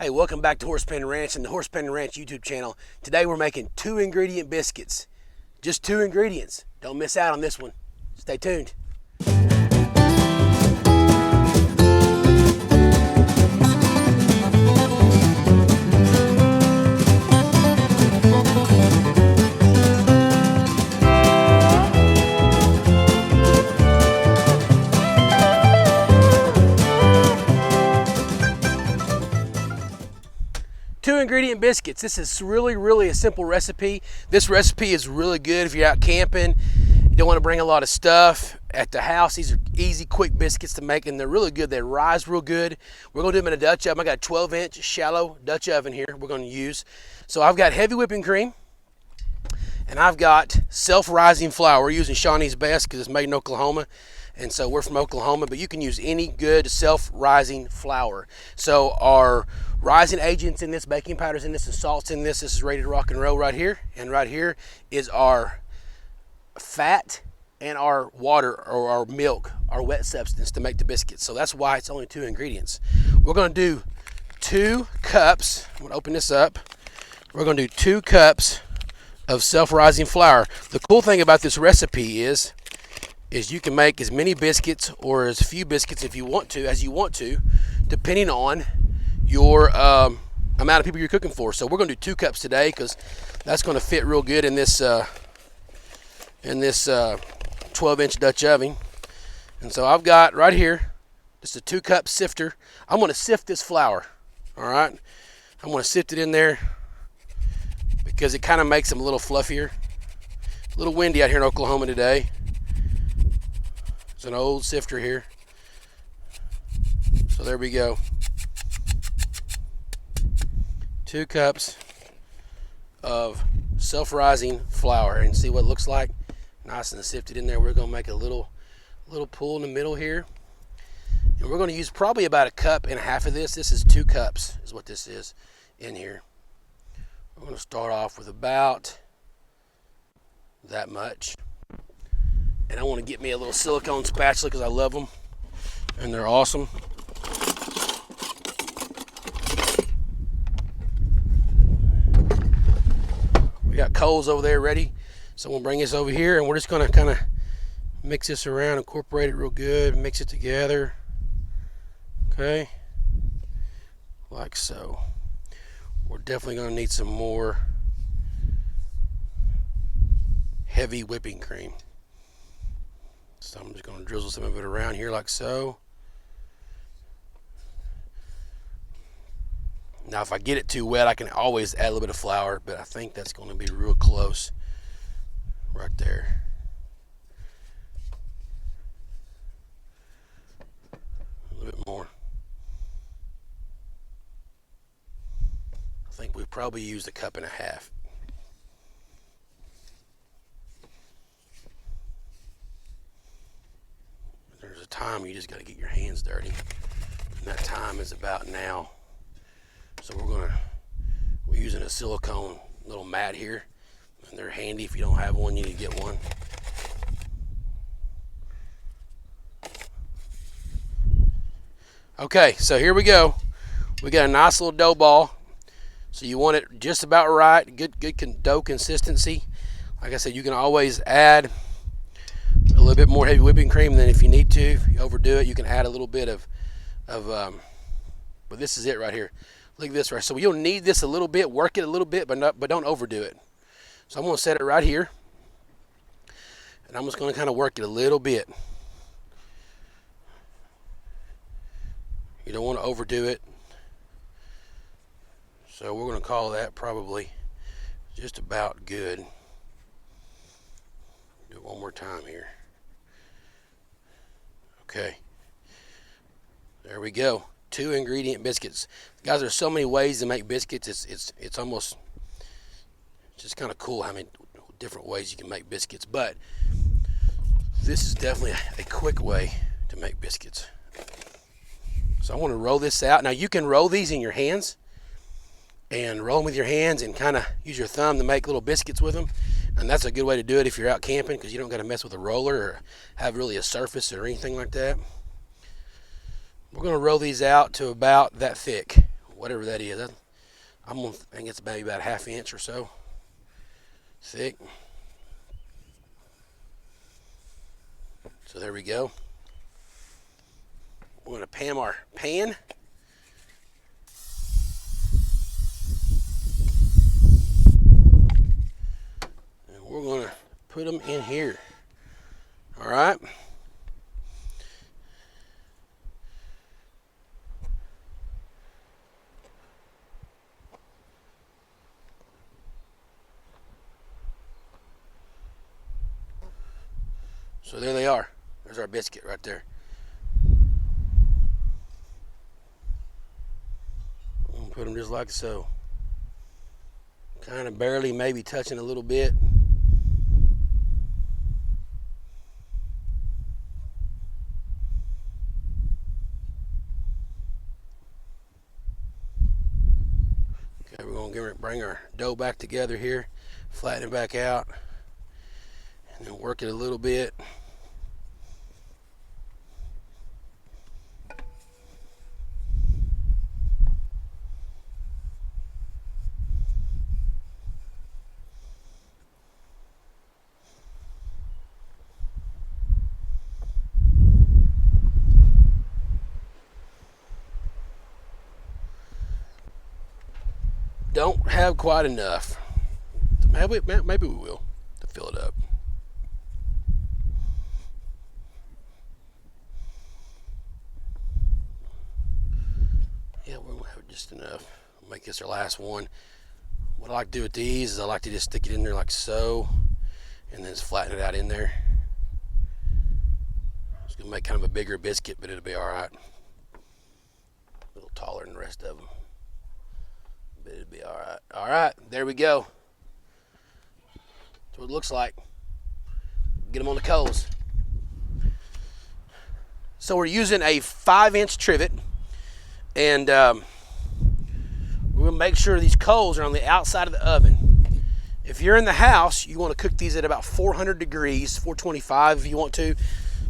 Hey, welcome back to Horse Pen Ranch and the Horse Pen Ranch YouTube channel. Today we're making 2 ingredient biscuits. Just 2 ingredients. Don't miss out on this one. Stay tuned. Two ingredient biscuits. This is really a simple recipe. This recipe is really good if you're out camping, you don't want to bring a lot of stuff at the house. These are easy, quick biscuits to make, and they're really good. They rise real good. We're gonna do them in a Dutch oven. I got a 12-inch shallow Dutch oven here we're gonna use. So I've got heavy whipping cream, and I've got self-rising flour. We're using Shawnee's Best because it's made in Oklahoma. And so we're from Oklahoma, but you can use any good self-rising flour. So our rising agents in this, baking powders in this, and salts in this. This is ready to rock and roll right here. And right here is our fat and our water or our milk, our wet substance to make the biscuits. So that's why it's only 2 ingredients. We're gonna do 2 cups. I'm gonna open this up. We're gonna do 2 cups of self-rising flour. The cool thing about this recipe is you can make as many biscuits or as few biscuits if you want to, depending on your amount of people you're cooking for. So we're going to do 2 cups today because that's going to fit real good in this 12-inch Dutch oven. And so I've got right here just a 2-cup sifter. I'm going to sift this flour. All right, I'm going to sift it in there because it kind of makes them a little fluffier. A little windy out here in Oklahoma today. It's an old sifter here. So there we go. 2 cups of self-rising flour, and see what it looks like. Nice and sifted in there. We're gonna make a little pool in the middle here. And we're gonna use probably about 1.5 cups of this. This is 2 cups is what this is in here. We're gonna start off with about that much. And I want to get me a little silicone spatula because I love them and they're awesome. We got coals over there ready, so we'll bring this over here and we're just going to kind of mix this around, incorporate it real good, mix it together. Okay, like so. We're definitely going to need some more heavy whipping cream. So I'm just going to drizzle some of it around here like so. Now if I get it too wet, I can always add a little bit of flour, but I think that's going to be real close right there. A little bit more. I think we probably used 1.5 cups. There's a time you just got to get your hands dirty, and that time is about now. So we're using a silicone little mat here, and they're handy. If you don't have one, you need to get one. Okay, so here we go. We got a nice little dough ball. So you want it just about right, good dough consistency. Like I said, you can always add a little bit more heavy whipping cream, and then if you need to, if you overdo it, you can add a little bit of but this is it right here. Look at this right. So you'll need this a little bit, work it a little bit, but don't overdo it. So I'm going to set it right here, and I'm just going to kind of work it a little bit. You don't want to overdo it. So we're going to call that probably just about good. Do it one more time here. Okay, there we go. 2 ingredient biscuits. Guys, there's so many ways to make biscuits. It's almost just kind of cool how many different ways you can make biscuits, but this is definitely a quick way to make biscuits. So I want to roll this out. Now you can roll these in your hands and roll them with your hands and kind of use your thumb to make little biscuits with them. And that's a good way to do it if you're out camping, because you don't got to mess with a roller or have really a surface or anything like that. We're going to roll these out to about that thick. whatever that is. I think it's maybe about 1/2 inch or so thick. So there we go. We're going to pan our pan. And we're going to put them in here. All right. So there they are. There's our biscuit right there. We'll put them just like so. Kind of barely, maybe touching a little bit. Okay, we're going to bring our dough back together here, flatten it back out, and then work it a little bit. Don't have quite enough. Maybe we will to fill it up. Yeah, we'll have just enough. We'll make this our last one. What I like to do with these is I like to just stick it in there like so, and then just flatten it out in there. It's gonna make kind of a bigger biscuit, but it'll be all right. A little taller than the rest of them. But it'll be all right. All right, there we go. That's what it looks like. Get them on the coals. So we're using a 5-inch trivet, and we're gonna make sure these coals are on the outside of the oven. If you're in the house, you want to cook these at about 400 degrees, 425 if you want to,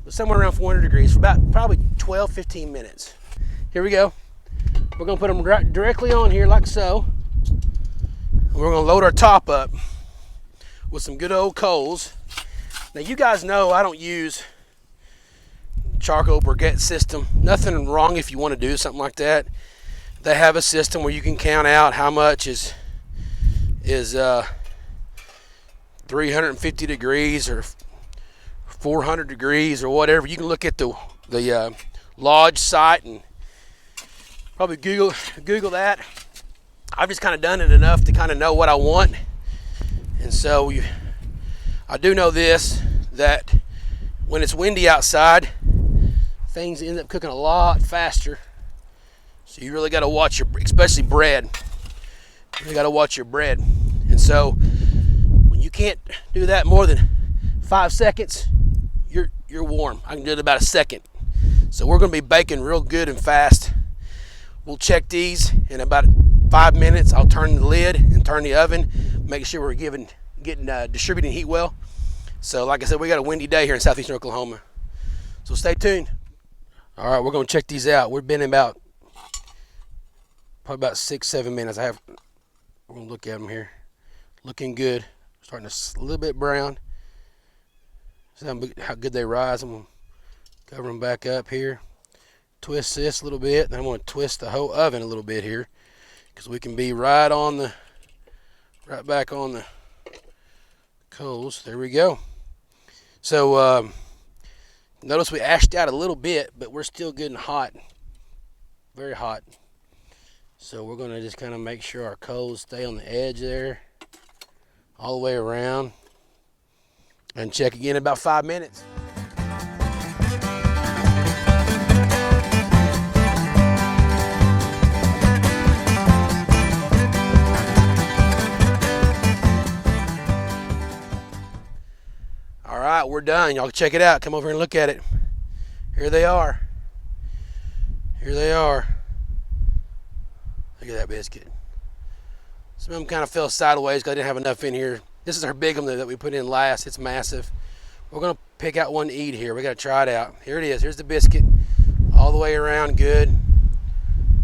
but somewhere around 400 degrees for about probably 12-15 minutes. Here we go. We're going to put them directly on here like so. We're going to load our top up with some good old coals. Now you guys know I don't use charcoal briquette system. Nothing wrong if you want to do something like that. They have a system where you can count out how much is 350 degrees or 400 degrees or whatever. You can look at the Lodge site and probably Google that. I've just kind of done it enough to kind of know what I want. And so I do know this, that when it's windy outside, things end up cooking a lot faster. So you really got to watch especially bread. You really got to watch your bread. And so when you can't do that more than 5 seconds, you're warm. I can do it about a second. So we're going to be baking real good and fast. We'll check these in about 5 minutes. I'll turn the lid and turn the oven, make sure we're getting distributing heat well. So like I said, we got a windy day here in southeastern Oklahoma. So stay tuned. All right, we're going to check these out. We've been probably about 6-7 minutes. We're going to look at them here. Looking good. Starting to a little bit brown. See how good they rise. I'm going to cover them back up here. Twist this a little bit. Then I'm going to twist the whole oven a little bit here, because we can be right back on the coals. There we go. So notice we ashed out a little bit, but we're still good and hot. Very hot. So we're going to just kind of make sure our coals stay on the edge there, all the way around, and check again in about 5 minutes. All right, we're done. Y'all check it out. Come over and look at it. Here they are. Here they are. Look at that biscuit. Some of them kind of fell sideways because I didn't have enough in here. This is our big one that we put in last. It's massive. We're going to pick out one to eat here. We got to try it out. Here it is. Here's the biscuit. All the way around good.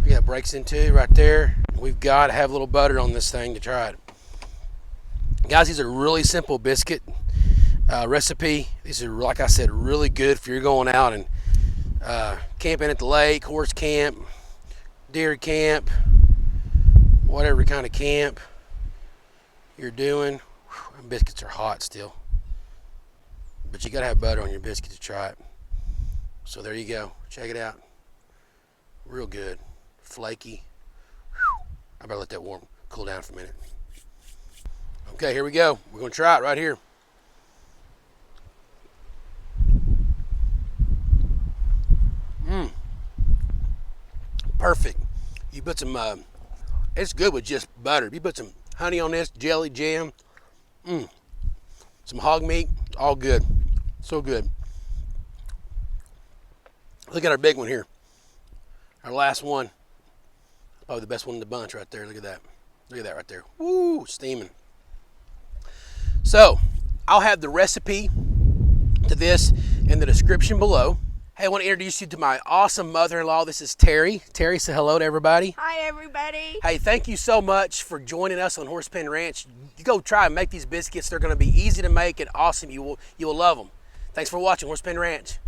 Look at that breaks into right there. We've got to have a little butter on this thing to try it. Guys, these are really simple biscuit recipe. These are, like I said, really good if you're going out and camping at the lake, horse camp, deer camp, whatever kind of camp you're doing. Whew, biscuits are hot still, but you gotta have butter on your biscuit to try it. So there you go. Check it out. Real good, flaky. Whew. I better let that cool down for a minute. Okay, here we go. We're gonna try it right here. Perfect. You put some, it's good with just butter. If you put some honey on this, jelly, jam, some hog meat, all good. So good. Look at our big one here. Our last one. Probably the best one in the bunch right there. Look at that. Look at that right there. Woo, steaming. So, I'll have the recipe to this in the description below. Hey, I want to introduce you to my awesome mother-in-law. This is Terry. Terry, say hello to everybody. Hi, everybody. Hey, thank you so much for joining us on Horsepen Ranch. You go try and make these biscuits. They're going to be easy to make and awesome. You will love them. Thanks for watching Horsepen Ranch.